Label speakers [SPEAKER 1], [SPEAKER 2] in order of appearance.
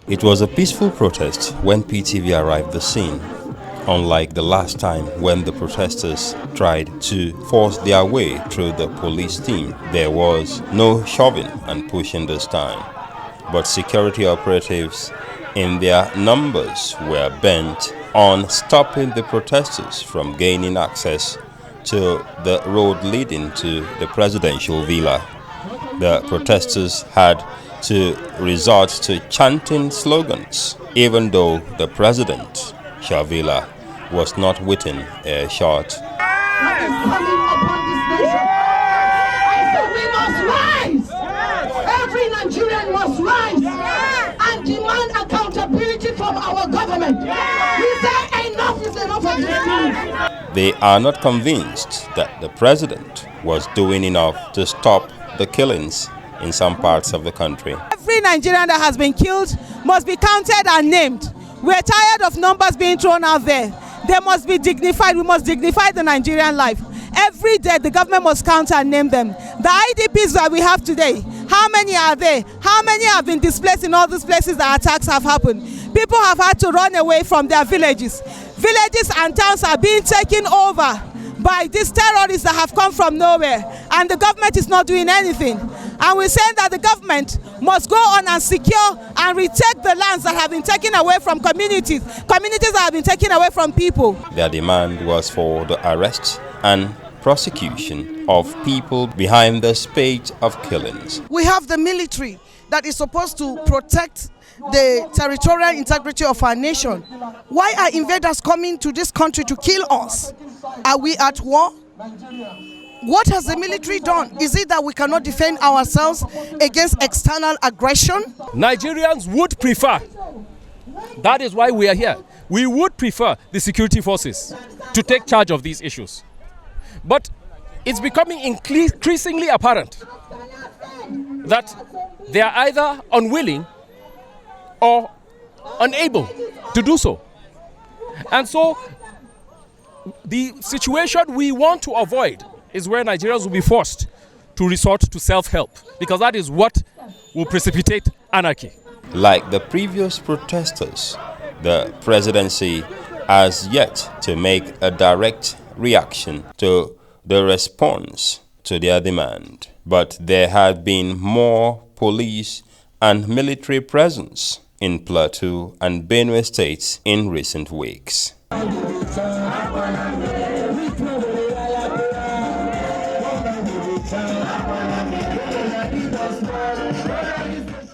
[SPEAKER 1] It was a peaceful protest when PTV arrived the scene, unlike the last time when the protesters tried to force their way through the police team. There was no shoving and pushing this time, but security operatives in their numbers were bent on stopping the protesters from gaining access to the road leading to the presidential villa. The protesters had to resort to chanting slogans, even though the president, Shavila, was not within earshot.
[SPEAKER 2] Coming upon this nation, I said we must rise. Every Nigerian must rise and demand accountability from our government. We say enough is enough of this thing.
[SPEAKER 1] They are not convinced that the president was doing enough to stop the killings in some parts of the country.
[SPEAKER 3] Every Nigerian that has been killed must be counted and named. We're tired of numbers being thrown out there. They must be dignified. We must dignify the Nigerian life. Every day the government must count and name them. The IDPs that we have today, how many are there? How many have been displaced in all these places that attacks have happened? People have had to run away from their villages. Villages and towns are being taken over by these terrorists that have come from nowhere, and the government is not doing anything. And we're saying that the government must go on and secure and retake the lands that have been taken away from communities that have been taken away from people.
[SPEAKER 1] Their demand was for the arrest and prosecution of people behind the spate of killings.
[SPEAKER 4] We have the military that is supposed to protect the territorial integrity of our nation. Why are invaders coming to this country to kill us? Are we at war? What has the military done? Is it that we cannot defend ourselves against external aggression?
[SPEAKER 5] Nigerians would prefer, that is why we are here, we would prefer the security forces to take charge of these issues. But it's becoming increasingly apparent that they are either unwilling or unable to do so. And so the situation we want to avoid is where Nigerians will be forced to resort to self-help, because that is what will precipitate anarchy.
[SPEAKER 1] Like the previous protesters, the presidency has yet to make a direct reaction to the response to their demand. But there had been more police and military presence in Plateau and Benue states in recent weeks.